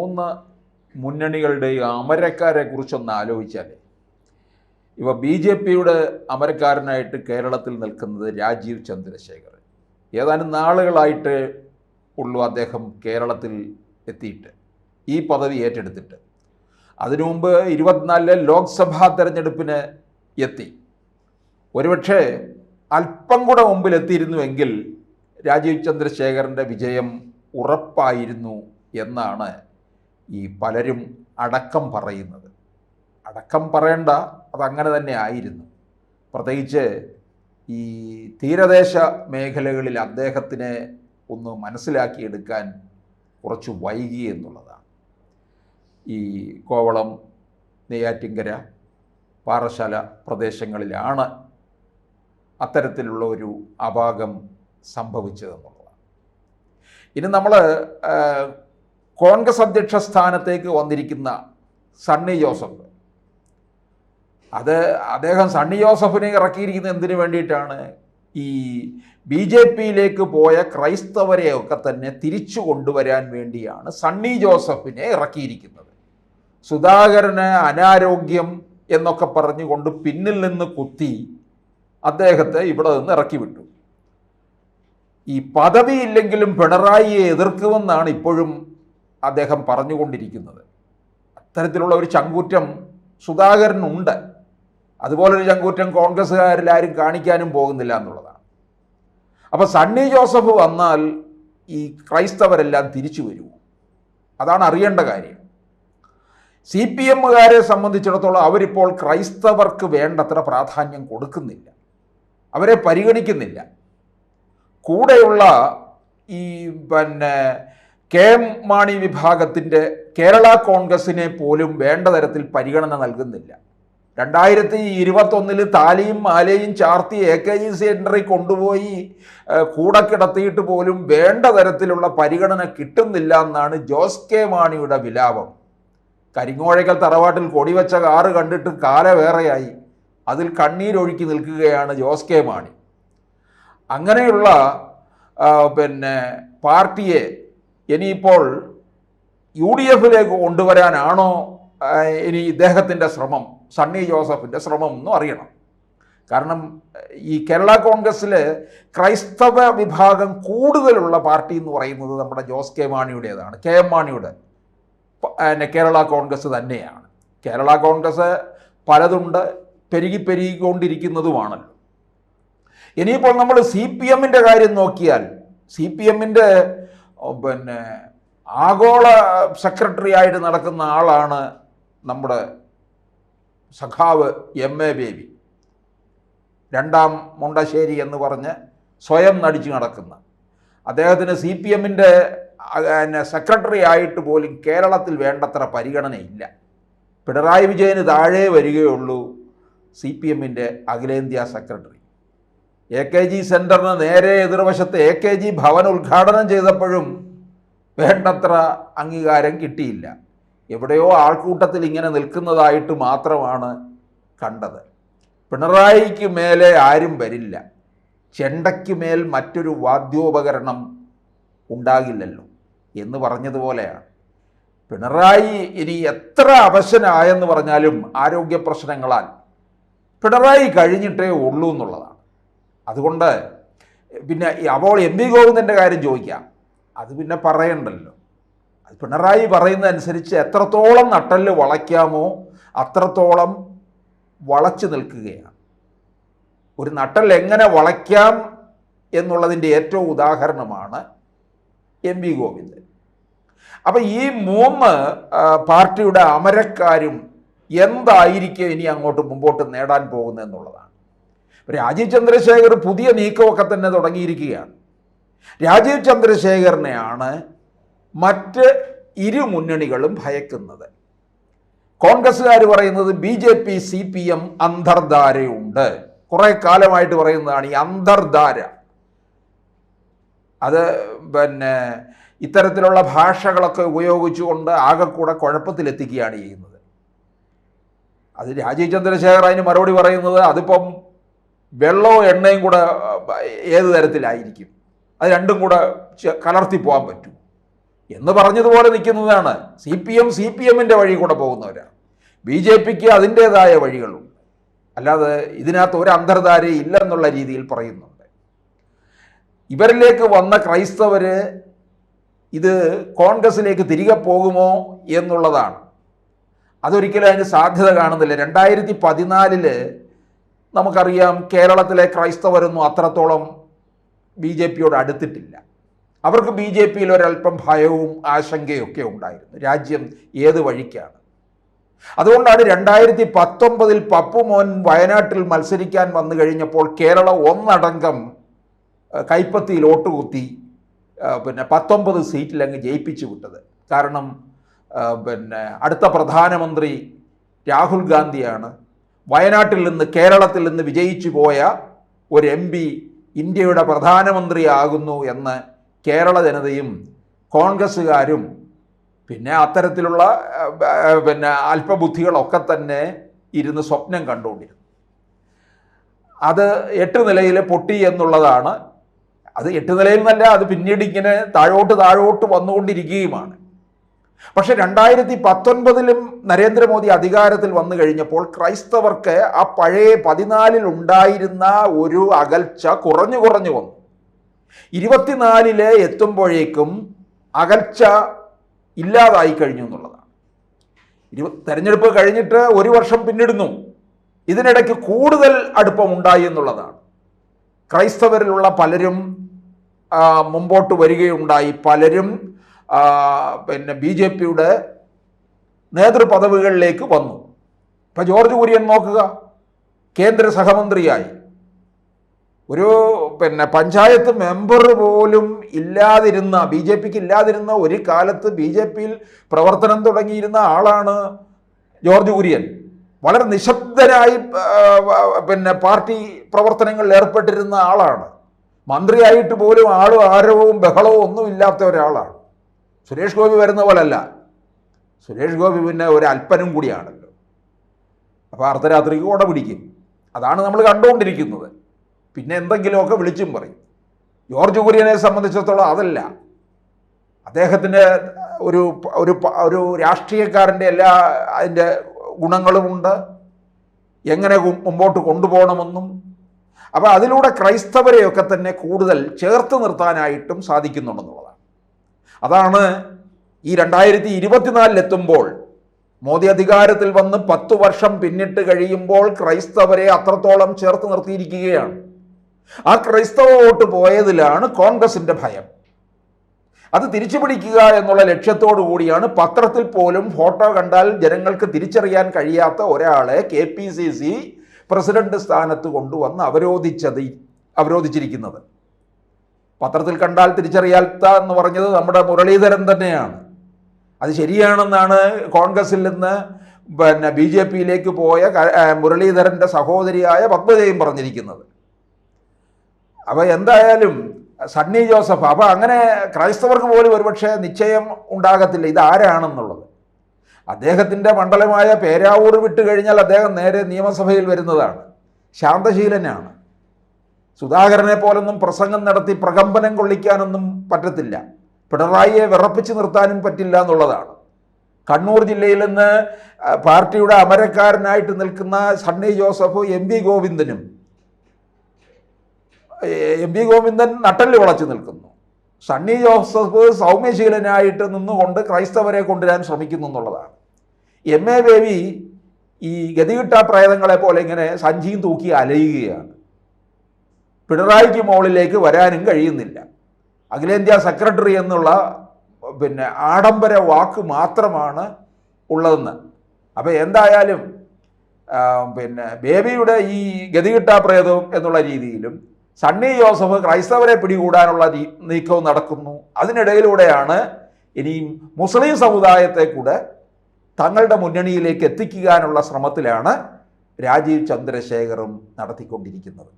മൂന്ന് മുന്നണികളുടെയും അമരക്കാരെ കുറിച്ചൊന്ന് ആലോചിച്ചാൽ, ഇവ BJPയുടെ അമരക്കാരനായിട്ട് കേരളത്തിൽ നിൽക്കുന്നത് രാജീവ് ചന്ദ്രശേഖർ. ഏതാനും നാളുകളായിട്ട് ഉള്ളൂ അദ്ദേഹം കേരളത്തിൽ എത്തിയിട്ട്, ഈ പദവി ഏറ്റെടുത്തിട്ട്. അതിനു മുമ്പ് 24-ലെ ലോക്സഭാ തെരഞ്ഞെടുപ്പിന് എത്തി. ഒരുപക്ഷെ അല്പം കൂടെ മുമ്പിലെത്തിയിരുന്നുവെങ്കിൽ രാജീവ് ചന്ദ്രശേഖറിൻ്റെ വിജയം ഉറപ്പായിരുന്നു എന്നാണ് ഈ പലരും അടക്കം പറയുന്നത്. അടക്കം പറയേണ്ട, അതങ്ങനെ തന്നെ ആയിരുന്നു. പ്രത്യേകിച്ച് ഈ തീരദേശ മേഖലകളിൽ അദ്ദേഹത്തിനെ ഒന്ന് മനസ്സിലാക്കിയെടുക്കാൻ കുറച്ച് വൈകി എന്നുള്ളതാണ്. ഈ കോവളം, നെയ്യാറ്റിൻകര, പാറശാല പ്രദേശങ്ങളിലാണ് അത്തരത്തിലുള്ള ഒരു അപാകം സംഭവിച്ചതെന്നുള്ളതാണ്. ഇനി നമ്മൾ കോൺഗ്രസ് അധ്യക്ഷ സ്ഥാനത്തേക്ക് വന്നിരിക്കുന്ന സണ്ണി ജോസഫ്, അദ്ദേഹം സണ്ണി ജോസഫിനെ ഇറക്കിയിരിക്കുന്നത് എന്തിനു വേണ്ടിയിട്ടാണ്? ഈ BJPയിലേക്ക് പോയ ക്രൈസ്തവരെയൊക്കെ തന്നെ തിരിച്ചു കൊണ്ടുവരാൻ വേണ്ടിയാണ് സണ്ണി ജോസഫിനെ ഇറക്കിയിരിക്കുന്നത്. സുധാകരന് അനാരോഗ്യം എന്നൊക്കെ പറഞ്ഞുകൊണ്ട് പിന്നിൽ നിന്ന് കുത്തി അദ്ദേഹത്തെ ഇവിടെ നിന്ന് ഇറക്കി വിട്ടു. ഈ പദവിയില്ലെങ്കിലും പിണറായിയെ എതിർക്കുമെന്നാണ് ഇപ്പോഴും അദ്ദേഹം പറഞ്ഞുകൊണ്ടിരിക്കുന്നത്. അത്തരത്തിലുള്ള ഒരു ചങ്കൂറ്റം സുധാകരനുണ്ട്. അതുപോലൊരു ചങ്കൂറ്റം കോൺഗ്രസ്സുകാരിലാരും കാണിക്കാനും പോകുന്നില്ല എന്നുള്ളതാണ്. അപ്പോൾ സണ്ണി ജോസഫ് വന്നാൽ ഈ ക്രൈസ്തവരെല്ലാം തിരിച്ചു വരുമോ? അതാണ് അറിയേണ്ട കാര്യം. CPMകാരെ സംബന്ധിച്ചിടത്തോളം അവരിപ്പോൾ ക്രൈസ്തവർക്ക് വേണ്ടത്ര പ്രാധാന്യം കൊടുക്കുന്നില്ല, അവരെ പരിഗണിക്കുന്നില്ല. കൂടെയുള്ള ഈ KM മാണി വിഭാഗത്തിൻ്റെ കേരള കോൺഗ്രസിനെ പോലും വേണ്ട തരത്തിൽ പരിഗണന നൽകുന്നില്ല. 2021 താലിയും മാലയും ചാർത്തി AKG സെൻറ്ററിൽ കൊണ്ടുപോയി കൂടെ കിടത്തിയിട്ട് പോലും വേണ്ട തരത്തിലുള്ള പരിഗണന കിട്ടുന്നില്ല എന്നാണ് ജോസ് കെ മാണിയുടെ വിലാപം. കരിങ്ങോഴയ്ക്കൽ തറവാട്ടിൽ കൊടിവെച്ച കാറ് കണ്ടിട്ട് കാല വേറെയായി, അതിൽ കണ്ണീരൊഴുക്കി നിൽക്കുകയാണ് ജോസ് കെ മാണി. അങ്ങനെയുള്ള പാർട്ടിയെ ഇനിയിപ്പോൾ UDFിലേക്ക് കൊണ്ടുവരാനാണോ ഇനി ഇദ്ദേഹത്തിൻ്റെ ശ്രമം, സണ്ണി ജോസഫിൻ്റെ ശ്രമം എന്നും അറിയണം. കാരണം ഈ കേരള കോൺഗ്രസ്സിലെ ക്രൈസ്തവ വിഭാഗം കൂടുതലുള്ള പാർട്ടി എന്ന് പറയുന്നത് നമ്മുടെ ജോസ് കെ മാണിയുടേതാണ്, KM മാണിയുടെ കേരള കോൺഗ്രസ് തന്നെയാണ്. കേരള കോൺഗ്രസ് പലതുണ്ട്, പെരുകിക്കൊണ്ടിരിക്കുന്നതുമാണല്ലോ. ഇനിയിപ്പോൾ നമ്മൾ CPMൻ്റെ കാര്യം നോക്കിയാൽ, CPMൻ്റെ ആഗോള സെക്രട്ടറി ആയിട്ട് നടക്കുന്ന ആളാണ് നമ്മുടെ സഖാവ് MA ബേബി, രണ്ടാം മുണ്ടശ്ശേരി എന്ന് പറഞ്ഞ് സ്വയം നടിച്ചു നടക്കുന്ന അദ്ദേഹത്തിന് CPMൻ്റെ സെക്രട്ടറി ആയിട്ട് പോലും കേരളത്തിൽ വേണ്ടത്ര പരിഗണനയില്ല. പിണറായി വിജയന് താഴെ വരികയുള്ളൂ CPMൻ്റെ അഖിലേന്ത്യാ സെക്രട്ടറി. AKG സെൻറ്ററിന് നേരെ എതിർവശത്ത് AKG ഭവൻ ഉദ്ഘാടനം ചെയ്തപ്പോഴും വേണ്ടത്ര അംഗീകാരം കിട്ടിയില്ല. എവിടെയോ ആൾക്കൂട്ടത്തിൽ ഇങ്ങനെ നിൽക്കുന്നതായിട്ട് മാത്രമാണ് കണ്ടത്. പിണറായിക്ക് മേലെ ആരും വരില്ല, ചെണ്ടയ്ക്ക് മേൽ മറ്റൊരു വാദ്യോപകരണം ഉണ്ടാകില്ലല്ലോ എന്ന് പറഞ്ഞതുപോലെയാണ്. പിണറായി ഇനി എത്ര അവശനായെന്ന് പറഞ്ഞാലും ആരോഗ്യ പ്രശ്നങ്ങളാൽ പിണറായി കഴിഞ്ഞിട്ടേ ഉള്ളൂ എന്നുള്ളതാണ്. അതുകൊണ്ട് പിന്നെ അപ്പോൾ MV ഗോവിന്ദൻ്റെ കാര്യം ചോദിക്കാം, അത് പിന്നെ പറയണ്ടല്ലോ. അത് പിണറായി പറയുന്നതനുസരിച്ച് എത്രത്തോളം നട്ടെല്ല് വളയ്ക്കാമോ അത്രത്തോളം വളച്ചു നിൽക്കുകയാണ്. ഒരു നട്ടെല്ല് എങ്ങനെ വളയ്ക്കാം എന്നുള്ളതിൻ്റെ ഏറ്റവും ഉദാഹരണമാണ് MV ഗോവിന്ദൻ. അപ്പം ഈ മൂന്ന് പാർട്ടിയുടെ അമരക്കാരും എന്തായിരിക്കും ഇനി അങ്ങോട്ട് മുമ്പോട്ട് നേടാൻ പോകുന്നത് എന്നുള്ളതാണ്. രാജീവ് ചന്ദ്രശേഖർ പുതിയ നീക്കമൊക്കെ തന്നെ തുടങ്ങിയിരിക്കുകയാണ്. രാജീവ് ചന്ദ്രശേഖറിനെയാണ് മറ്റ് ഇരു മുന്നണികളും ഭയക്കുന്നത്. കോൺഗ്രസ്സുകാർ പറയുന്നത് BJP CPM അന്തർധാരയുണ്ട്, കുറേ കാലമായിട്ട് പറയുന്നതാണ് ഈ അന്തർധാര. അത് ഇത്തരത്തിലുള്ള ഭാഷകളൊക്കെ ഉപയോഗിച്ചുകൊണ്ട് ആകെക്കൂടെ കുഴപ്പത്തിലെത്തിക്കുകയാണ് ചെയ്യുന്നത്. അത് രാജീവ് ചന്ദ്രശേഖർ അതിന് മറുപടി പറയുന്നത് അതിപ്പം വെള്ളവും എണ്ണയും കൂടെ ഏത് തരത്തിലായിരിക്കും, അത് രണ്ടും കൂടെ കലർത്തി പോകാൻ പറ്റും. എന്ന് പറഞ്ഞതുപോലെ നിൽക്കുന്നതാണ്. സി പി എമ്മിൻ്റെ വഴി കൂടെ പോകുന്നവരാണ്. ബി ജെ പിക്ക് അതിൻ്റേതായ വഴികളുണ്ട്. അല്ലാതെ ഇതിനകത്ത് ഒരു അന്തർധാര ഇല്ലെന്നുള്ള രീതിയിൽ പറയുന്നുണ്ട്. ഇവരിലേക്ക് വന്ന ക്രൈസ്തവർ ഇത് കോൺഗ്രസിലേക്ക് തിരികെ പോകുമോ എന്നുള്ളതാണ്. അതൊരിക്കലും അതിന് സാധ്യത കാണുന്നില്ല. 2014 നമുക്കറിയാം, കേരളത്തിലെ ക്രൈസ്തവരൊന്നും അത്രത്തോളം ബി ജെ പിയോട് അടുത്തിട്ടില്ല. അവർക്ക് ബി ജെ പിയിൽ ഒരല്പം ഭയവും ആശങ്കയൊക്കെ ഉണ്ടായിരുന്നു, രാജ്യം ഏത് വഴിക്കാണ്. അതുകൊണ്ടാണ് 2019 പപ്പുമോൻ വയനാട്ടിൽ മത്സരിക്കാൻ വന്നു കഴിഞ്ഞപ്പോൾ കേരളം ഒന്നടങ്കം കൈപ്പത്തിയിൽ ഓട്ടുകുത്തി 19 സീറ്റിൽ അങ്ങ് ജയിപ്പിച്ചു വിട്ടത്. കാരണം അടുത്ത പ്രധാനമന്ത്രി രാഹുൽ ഗാന്ധിയാണ്. വയനാട്ടിൽ നിന്ന്, കേരളത്തിൽ നിന്ന് വിജയിച്ചു പോയ ഒരു MP ഇന്ത്യയുടെ പ്രധാനമന്ത്രിയാകുന്നു എന്ന് കേരള ജനതയും കോൺഗ്രസ്സുകാരും പിന്നെ അത്തരത്തിലുള്ള അല്പബുദ്ധികളൊക്കെ തന്നെ ഇരുന്ന് സ്വപ്നം കണ്ടുകൊണ്ടിരുന്നു. അത് 8 നിലയിൽ പൊട്ടി എന്നുള്ളതാണ്. അത് 8 നിലയിൽ നിന്നല്ല, അത് പിന്നീട് ഇങ്ങനെ താഴോട്ട് വന്നുകൊണ്ടിരിക്കുകയുമാണ്. പക്ഷെ 2019 നരേന്ദ്രമോദി അധികാരത്തിൽ വന്നു കഴിഞ്ഞപ്പോൾ ക്രൈസ്തവർക്ക് ആ പഴയ 14 ഉണ്ടായിരുന്ന ഒരു അകൽച്ച കുറഞ്ഞു വന്നു. 24 എത്തുമ്പോഴേക്കും അകൽച്ച ഇല്ലാതായി കഴിഞ്ഞു എന്നുള്ളതാണ്. തെരഞ്ഞെടുപ്പ് കഴിഞ്ഞിട്ട് 1 വർഷം പിന്നിടുന്നു. ഇതിനിടയ്ക്ക് കൂടുതൽ അടുപ്പമുണ്ടായി എന്നുള്ളതാണ്. ക്രൈസ്തവരിലുള്ള പലരും മുമ്പോട്ട് വരികയുണ്ടായി. പലരും ബി ജെ പിയുടെ നേതൃപദവികളിലേക്ക് വന്നു. ഇപ്പം ജോർജ് കുര്യൻ നോക്കുക, കേന്ദ്ര സഹമന്ത്രിയായി. ഒരു പഞ്ചായത്ത് മെമ്പർ പോലും ഇല്ലാതിരുന്ന, ബി ജെ പിക്ക് ഇല്ലാതിരുന്ന ഒരു കാലത്ത് ബി ജെ പിയിൽ പ്രവർത്തനം തുടങ്ങിയിരുന്ന ആളാണ് ജോർജ് കുര്യൻ. വളരെ നിശബ്ദനായി പാർട്ടി പ്രവർത്തനങ്ങളിൽ ഏർപ്പെട്ടിരുന്ന ആളാണ്. മന്ത്രിയായിട്ട് പോലും ആളും ആരവവും ബഹളവും ഒന്നും ഇല്ലാത്ത ഒരാളാണ്. സുരേഷ് ഗോപി വരുന്ന പോലല്ല. സുരേഷ് ഗോപി പിന്നെ ഒരു അല്പനും കൂടിയാണല്ലോ. അപ്പോൾ അർദ്ധരാത്രിക്ക് കൂടെ പിടിക്കും. അതാണ് നമ്മൾ കണ്ടുകൊണ്ടിരിക്കുന്നത്. പിന്നെ എന്തെങ്കിലുമൊക്കെ വിളിച്ചും പറയും. ജോർജ് കുര്യനെ സംബന്ധിച്ചിടത്തോളം അതല്ല. അദ്ദേഹത്തിൻ്റെ ഒരു രാഷ്ട്രീയക്കാരൻ്റെ എല്ലാ അതിൻ്റെ ഗുണങ്ങളുമുണ്ട്, എങ്ങനെ മുമ്പോട്ട് കൊണ്ടുപോകണമെന്നും. അപ്പോൾ അതിലൂടെ ക്രൈസ്തവരെയൊക്കെ തന്നെ കൂടുതൽ ചേർത്ത് നിർത്താനായിട്ടും സാധിക്കുന്നുണ്ടെന്നുള്ളതാണ്. അതാണ് ഈ 2024 എത്തുമ്പോൾ, മോദി അധികാരത്തിൽ വന്ന് 10 വർഷം പിന്നിട്ട് കഴിയുമ്പോൾ ക്രൈസ്തവരെ അത്രത്തോളം ചേർത്ത് നിർത്തിയിരിക്കുകയാണ്. ആ ക്രൈസ്തവ വോട്ട് പോയതിലാണ് കോൺഗ്രസിൻ്റെ ഭയം. അത് തിരിച്ചു പിടിക്കുക എന്നുള്ള ലക്ഷ്യത്തോടു കൂടിയാണ് പത്രത്തിൽ പോലും ഫോട്ടോ കണ്ടാൽ ജനങ്ങൾക്ക് തിരിച്ചറിയാൻ കഴിയാത്ത ഒരാളെ KPCC പ്രസിഡന്റ് സ്ഥാനത്ത് കൊണ്ടുവന്ന് അവരോധിച്ചിരിക്കുന്നത്. പത്രത്തിൽ കണ്ടാൽ തിരിച്ചറിയാത്ത എന്ന് പറഞ്ഞത് നമ്മുടെ മുരളീധരൻ തന്നെയാണ്. അത് ശരിയാണെന്നാണ് കോൺഗ്രസിൽ നിന്ന് BJP-യിലേക്ക് പോയ മുരളീധരൻ്റെ സഹോദരിയായ പത്മജയും പറഞ്ഞിരിക്കുന്നത്. അപ്പോൾ എന്തായാലും സണ്ണി ജോസഫ്, അപ്പോൾ അങ്ങനെ ക്രൈസ്തവർക്ക് പോലും ഒരുപക്ഷെ നിശ്ചയം ഉണ്ടാകത്തില്ല ഇതാരാണെന്നുള്ളത്. അദ്ദേഹത്തിൻ്റെ മണ്ഡലമായ പേരാവൂർ വിട്ട് കഴിഞ്ഞാൽ അദ്ദേഹം നേരെ നിയമസഭയിൽ വരുന്നതാണ്. ശാന്തശീലനാണ്. സുധാകരനെ പോലൊന്നും പ്രസംഗം നടത്തി പ്രകമ്പനം കൊള്ളിക്കാനൊന്നും പറ്റത്തില്ല. പിണറായിയെ വിറപ്പിച്ച് നിർത്താനും പറ്റില്ല എന്നുള്ളതാണ്. കണ്ണൂർ ജില്ലയിൽ നിന്ന് പാർട്ടിയുടെ അമരക്കാരനായിട്ട് നിൽക്കുന്ന സണ്ണി ജോസഫ് എം പി ഗോവിന്ദൻ നട്ടല് വളച്ചു നിൽക്കുന്നു. സണ്ണി ജോസഫ് സൗമ്യശീലനായിട്ട് നിന്നുകൊണ്ട് ക്രൈസ്തവരെ കൊണ്ടുവരാൻ ശ്രമിക്കുന്നു എന്നുള്ളതാണ്. MA ബേബി ഈ ഗതികിട്ട പ്രേതങ്ങളെ പോലെ ഇങ്ങനെ സഞ്ചിയും തൂക്കി അലയുകയാണ്. പിണറായിക്ക് മുകളിലേക്ക് വരാനും കഴിയുന്നില്ല. അഖിലേന്ത്യാ സെക്രട്ടറി എന്നുള്ള ആഡംബര വാക്ക് മാത്രമാണ് ഉള്ളതെന്ന്. അപ്പോൾ എന്തായാലും ബേബിയുടെ ഈ ഗതികിട്ട പ്രേതവും എന്നുള്ള രീതിയിലും സണ്ണി ജോസഫ് ക്രൈസ്തവരെ പിടികൂടാനുള്ള നീക്കവും നടക്കുന്നു. അതിനിടയിലൂടെയാണ് ഇനിയും മുസ്ലിം സമുദായത്തെ കൂടെ തങ്ങളുടെ മുന്നണിയിലേക്ക് എത്തിക്കാനുള്ള ശ്രമത്തിലാണ് രാജീവ് ചന്ദ്രശേഖറും നടത്തിക്കൊണ്ടിരിക്കുന്നത്.